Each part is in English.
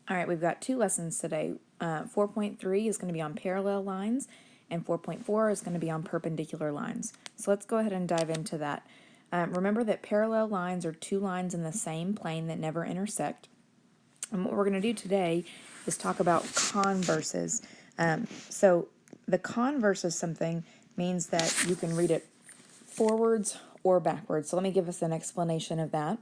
All right, we've got two lessons today. 4.3 is going to be on parallel lines, and 4.4 is going to be on perpendicular lines. So let's go ahead and dive into that. Remember that parallel lines are two lines in the same plane that never intersect. And what we're going to do today is talk about converses. So the converse of something means that you can read it forwards or backwards. So let me give us an explanation of that.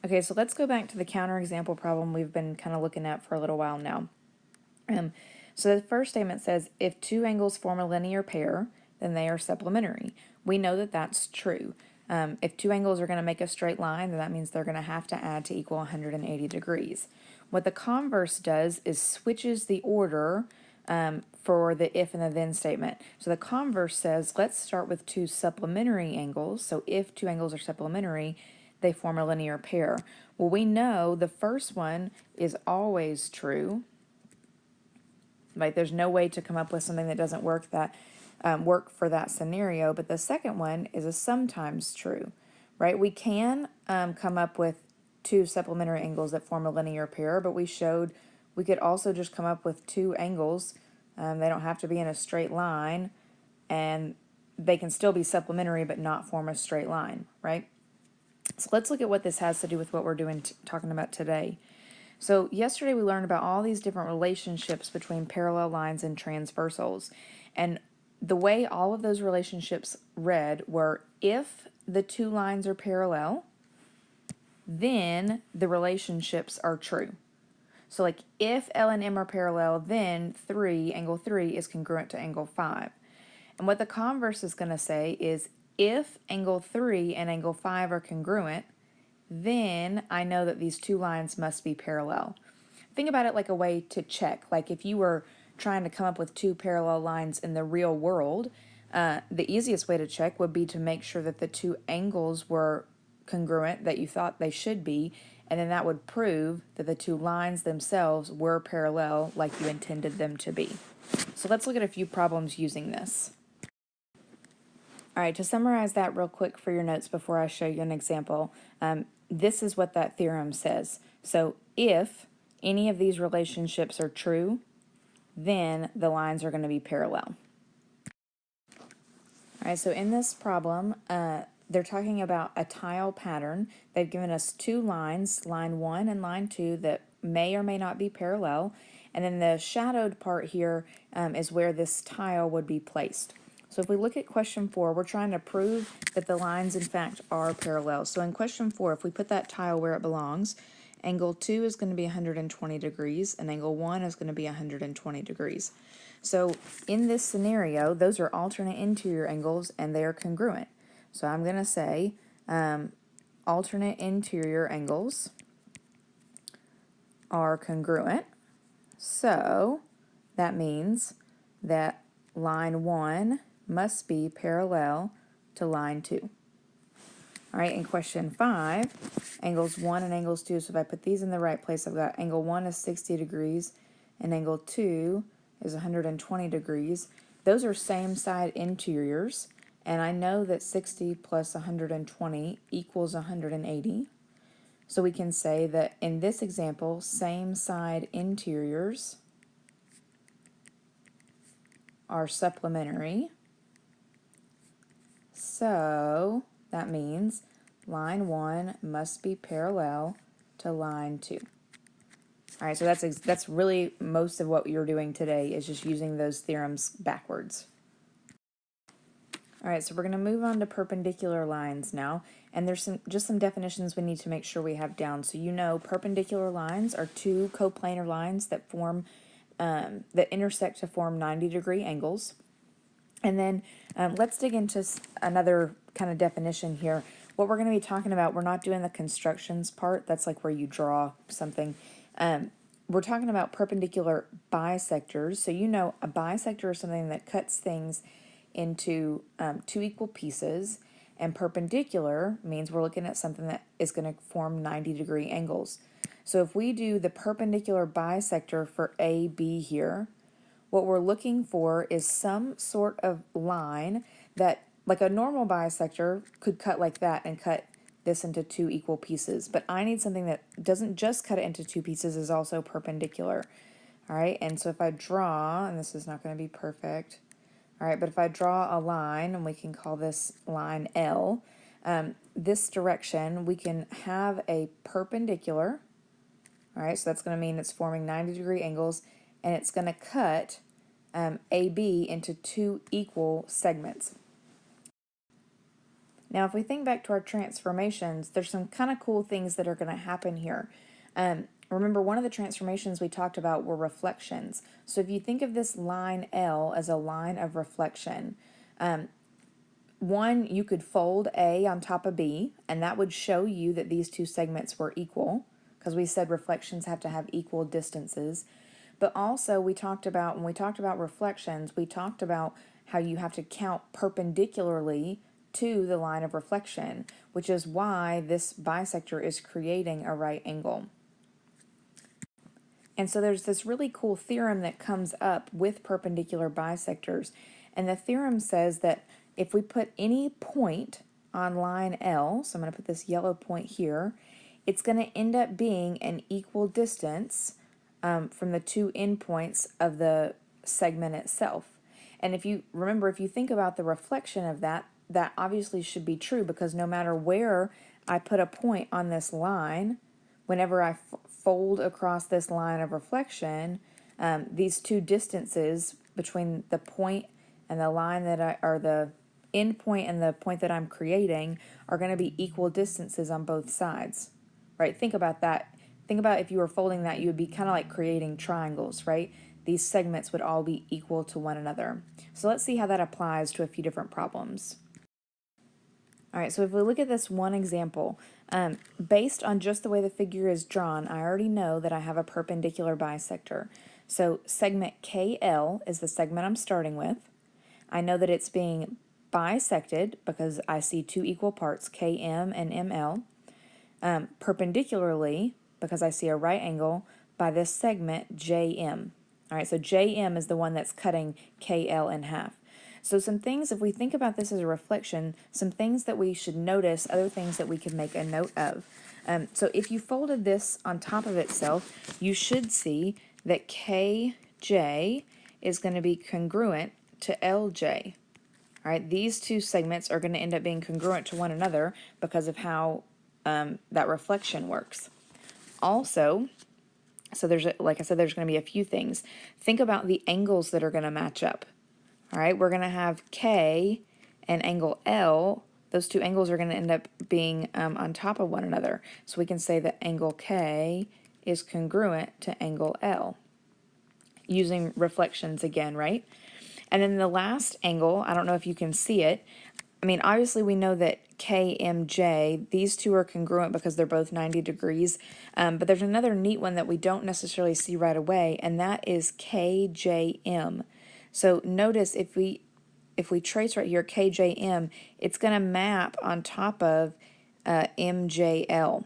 Okay, so let's go back to the counterexample problem we've been kind of looking at for a little while now. So the first statement says, if two angles form a linear pair, then they are supplementary. We know that that's true. If two angles are going to make a straight line, then that means they're going to have to add to equal 180 degrees. What the converse does is switches the order for the if and the then statement. So the converse says, let's start with two supplementary angles. So if two angles are supplementary, they form a linear pair. Well, we know the first one is always true. Like, there's no way to come up with something that doesn't work for that scenario. But the second one is a sometimes true, right? We can come up with two supplementary angles that form a linear pair, but we showed we could also just come up with two angles. They don't have to be in a straight line, and they can still be supplementary but not form a straight line, right? So let's look at what this has to do with what we're talking about today. So yesterday we learned about all these different relationships between parallel lines and transversals. And the way all of those relationships read were, if the two lines are parallel, then the relationships are true. So like, if L and M are parallel, then angle 3 is congruent to angle 5. And what the converse is going to say is, if angle 3 and angle 5 are congruent, then I know that these two lines must be parallel. Think about it like a way to check. Like, if you were trying to come up with two parallel lines in the real world, the easiest way to check would be to make sure that the two angles were congruent that you thought they should be, and then that would prove that the two lines themselves were parallel like you intended them to be. So let's look at a few problems using this. All right, to summarize that real quick for your notes before I show you an example, this is what that theorem says. So if any of these relationships are true, then the lines are going to be parallel. All right, so in this problem, they're talking about a tile pattern. They've given us two lines, line 1 and line 2, that may or may not be parallel. And then the shadowed part here is where this tile would be placed. So if we look at question 4, we're trying to prove that the lines in fact are parallel. So in question 4, if we put that tile where it belongs, angle 2 is going to be 120 degrees and angle 1 is going to be 120 degrees. So in this scenario, those are alternate interior angles and they are congruent. So I'm going to say alternate interior angles are congruent. So that means that line 1 must be parallel to line 2. All right, in question 5, angles 1 and angles 2, so if I put these in the right place, I've got angle 1 is 60 degrees and angle 2 is 120 degrees. Those are same side interiors, and I know that 60 plus 120 equals 180. So we can say that in this example, same side interiors are supplementary. So that means line 1 must be parallel to line 2. All right, so that's really most of what you're doing today, is just using those theorems backwards. All right, so we're going to move on to perpendicular lines now, and there's just some definitions we need to make sure we have down. So you know, perpendicular lines are two coplanar lines that that intersect to form 90-degree angles. And then let's dig into another kind of definition here. What we're going to be talking about, we're not doing the constructions part. That's like where you draw something. We're talking about perpendicular bisectors. So you know, a bisector is something that cuts things into two equal pieces, and perpendicular means we're looking at something that is going to form 90-degree angles. So if we do the perpendicular bisector for AB here, what we're looking for is some sort of line that, like a normal bisector, could cut like that and cut this into two equal pieces, but I need something that doesn't just cut it into two pieces, is also perpendicular. All right, and so if I draw, and this is not going to be perfect, all right, but if I draw a line, and we can call this line L, this direction, we can have a perpendicular, all right, so that's going to mean it's forming 90-degree angles, and it's going to cut AB into two equal segments. Now, if we think back to our transformations, there's some kind of cool things that are going to happen here. Remember, one of the transformations we talked about were reflections. So if you think of this line L as a line of reflection, one, you could fold A on top of B, and that would show you that these two segments were equal, because we said reflections have to have equal distances. But also, when we talked about reflections, we talked about how you have to count perpendicularly to the line of reflection, which is why this bisector is creating a right angle. And so there's this really cool theorem that comes up with perpendicular bisectors, and the theorem says that if we put any point on line L, so I'm going to put this yellow point here, it's going to end up being an equal distance from the two endpoints of the segment itself. And if you remember, if you think about the reflection of that, that obviously should be true, because no matter where I put a point on this line, whenever I fold across this line of reflection, these two distances between the point and the line or the end point and the point that I'm creating are going to be equal distances on both sides, right? Think about that. Think about if you were folding that, you would be kind of like creating triangles, right? These segments would all be equal to one another. So let's see how that applies to a few different problems. All right, so if we look at this one example, based on just the way the figure is drawn, I already know that I have a perpendicular bisector. So segment KL is the segment I'm starting with. I know that it's being bisected because I see two equal parts, KM and ML, perpendicularly because I see a right angle by this segment JM. All right, so JM is the one that's cutting KL in half. So some things, if we think about this as a reflection, some things that we should notice, other things that we could make a note of. So if you folded this on top of itself, you should see that KJ is going to be congruent to LJ. All right, these two segments are going to end up being congruent to one another because of how that reflection works. Also, so like I said, there's going to be a few things. Think about the angles that are going to match up. All right, we're going to have K and angle L. Those two angles are going to end up being on top of one another. So we can say that angle K is congruent to angle L, using reflections again, right? And then the last angle, I don't know if you can see it. I mean, obviously we know that KMJ, these two are congruent because they're both 90 degrees, but there's another neat one that we don't necessarily see right away, and that is KJM. So notice if we trace right here KJM, it's going to map on top of MJL.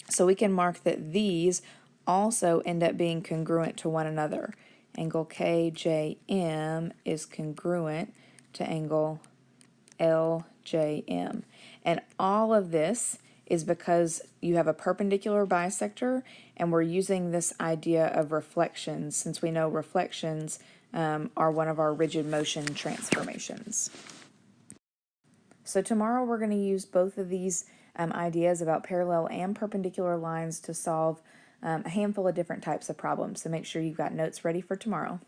So we can mark that these also end up being congruent to one another. Angle KJM is congruent to angle LJM. And all of this is because you have a perpendicular bisector, and we're using this idea of reflections, since we know reflections are one of our rigid motion transformations. So tomorrow we're going to use both of these ideas about parallel and perpendicular lines to solve a handful of different types of problems. So make sure you've got notes ready for tomorrow.